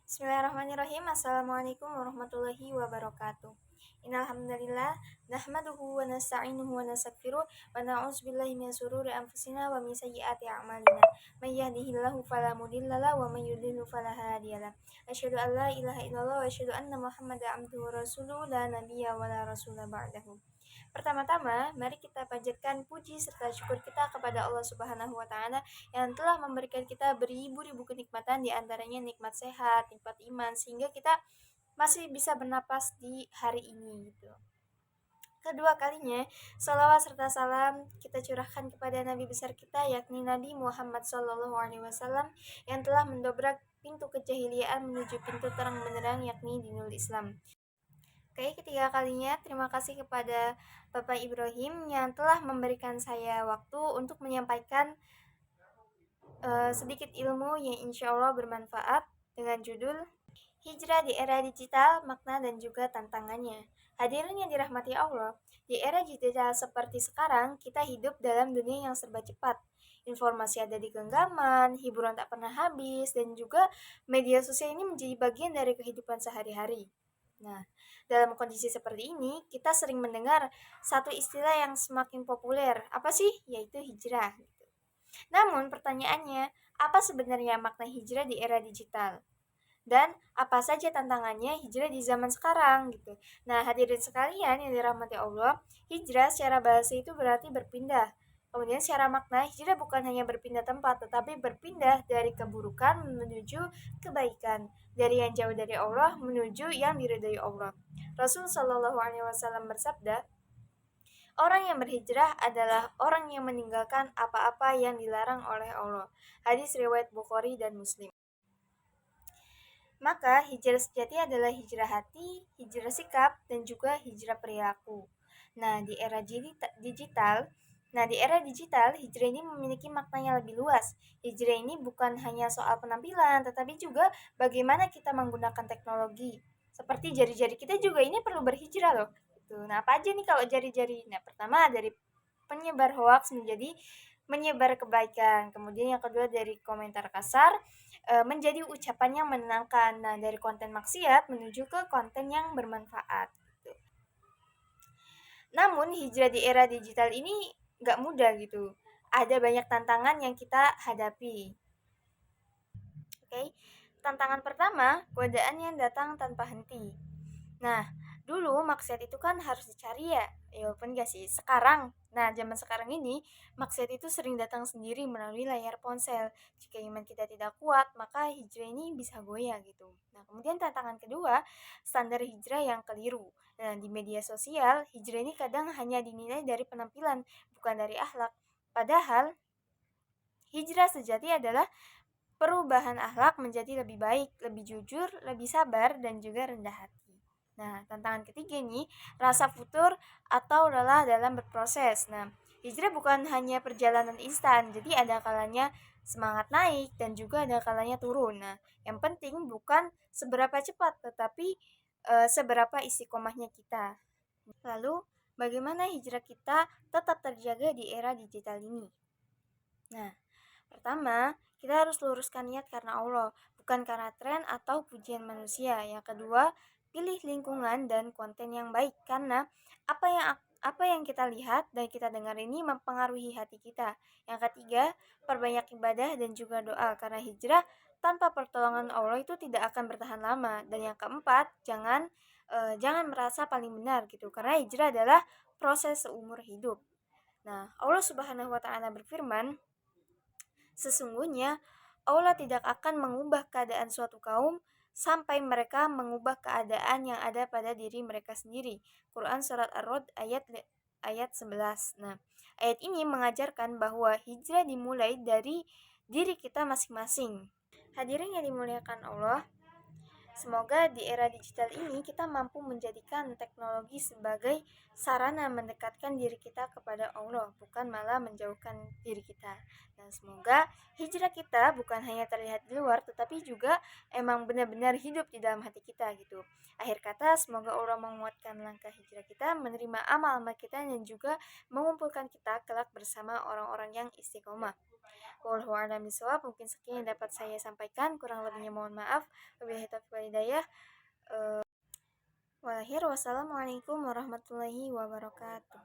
Bismillahirrahmanirrahim. Assalamualaikum warahmatullahi wabarakatuh. Innal hamdalillah nahmaduhu wa nasta'inuhu wa nastaghfiruh wa na'udzubillahi min shururi anfusina wa min sayyiati a'malina. May yahdihillahu fala mudhillalah wa may yudhlil fala hadiyalah. Asyhadu an la ilaha illallah wa asyhadu anna Muhammadan abduhu wa rasuluhu la nabiyya wa la rasula ba'dahu. Pertama-tama, mari kita panjatkan puji serta syukur kita kepada Allah Subhanahu wa taala yang telah memberikan kita beribu-ribu kenikmatan, di antaranya nikmat sehat, nikmat iman, sehingga kita masih bisa bernapas di hari ini gitu. Kedua kalinya, salawat serta salam kita curahkan kepada Nabi besar kita, yakni Nabi Muhammad SAW, yang telah mendobrak pintu kejahiliaan menuju pintu terang benderang, yakni dinul Islam. Oke, ketiga kalinya terima kasih kepada Bapak Ibrahim yang telah memberikan saya waktu untuk menyampaikan sedikit ilmu yang insya Allah bermanfaat dengan judul Hijrah di Era Digital, Makna dan juga Tantangannya. Hadirin yang dirahmati Allah, di era digital seperti sekarang, kita hidup dalam dunia yang serba cepat. Informasi ada di genggaman, hiburan tak pernah habis, dan juga media sosial ini menjadi bagian dari kehidupan sehari-hari. Nah, dalam kondisi seperti ini, kita sering mendengar satu istilah yang semakin populer. Apa sih? Yaitu hijrah. Namun pertanyaannya, apa sebenarnya makna hijrah di era digital? Dan apa saja tantangannya hijrah di zaman sekarang gitu. Nah, hadirin sekalian yang dirahmati Allah, hijrah secara bahasa itu berarti berpindah. Kemudian secara makna, hijrah bukan hanya berpindah tempat, tetapi berpindah dari keburukan menuju kebaikan, dari yang jauh dari Allah menuju yang diridhai Allah. Rasul Shallallahu Alaihi Wasallam bersabda, orang yang berhijrah adalah orang yang meninggalkan apa-apa yang dilarang oleh Allah. Hadis riwayat Bukhari dan Muslim. Maka hijrah sejati adalah hijrah hati, hijrah sikap, dan juga hijrah perilaku. Nah, di era digital, hijrah ini memiliki maknanya lebih luas. Hijrah ini bukan hanya soal penampilan, tetapi juga bagaimana kita menggunakan teknologi. Seperti jari-jari kita juga ini perlu berhijrah loh. Nah, apa aja nih kalau jari-jari? Nah, pertama dari penyebar hoaks menjadi menyebar kebaikan. Kemudian yang kedua dari komentar kasar menjadi ucapan yang menenangkan. Nah, dari konten maksiat menuju ke konten yang bermanfaat. Gitu. Namun hijrah di era digital ini nggak mudah gitu. Ada banyak tantangan yang kita hadapi. Oke, tantangan pertama, godaan yang datang tanpa henti. Nah, dulu maksiat itu kan harus dicari ya, walaupun gak sih sekarang. Nah, zaman sekarang ini maksiat itu sering datang sendiri melalui layar ponsel. Jika iman kita tidak kuat, maka hijrah ini bisa goyah gitu. Nah, kemudian tantangan kedua, standar hijrah yang keliru. Nah, di media sosial, hijrah ini kadang hanya dinilai dari penampilan, bukan dari akhlak. Padahal hijrah sejati adalah perubahan akhlak menjadi lebih baik, lebih jujur, lebih sabar, dan juga rendah hati. Nah, tantangan ketiga nih, rasa futur atau lelah dalam berproses. Nah, hijrah bukan hanya perjalanan instan, jadi ada kalanya semangat naik dan juga ada kalanya turun. Nah, yang penting bukan seberapa cepat, tetapi seberapa istiqomahnya kita. Lalu, bagaimana hijrah kita tetap terjaga di era digital ini? Nah, pertama, kita harus luruskan niat karena Allah, bukan karena tren atau pujian manusia. Yang kedua, pilih lingkungan dan konten yang baik karena apa yang kita lihat dan kita dengar ini mempengaruhi hati kita. Yang ketiga, perbanyak ibadah dan juga doa karena hijrah tanpa pertolongan Allah itu tidak akan bertahan lama. Dan yang keempat, jangan merasa paling benar gitu karena hijrah adalah proses seumur hidup. Nah, Allah Subhanahu wa taala berfirman, sesungguhnya Allah tidak akan mengubah keadaan suatu kaum sampai mereka mengubah keadaan yang ada pada diri mereka sendiri. Quran Surat Ar-Rod ayat 11. Nah, ayat ini mengajarkan bahwa hijrah dimulai dari diri kita masing-masing. Hadirin yang dimuliakan Allah, semoga di era digital ini kita mampu menjadikan teknologi sebagai sarana mendekatkan diri kita kepada Allah, bukan malah menjauhkan diri kita. Dan semoga hijrah kita bukan hanya terlihat di luar, tetapi juga emang benar-benar hidup di dalam hati kita gitu. Akhir kata, semoga Allah menguatkan langkah hijrah kita, menerima amal-amal kita, dan juga mengumpulkan kita kelak bersama orang-orang yang istiqomah. Wallahu a'lam bishawab. Mungkin sekian yang dapat saya sampaikan, kurang lebihnya mohon maaf. Wabillahi taufiq wal hidayah. Wassalamualaikum warahmatullahi wabarakatuh.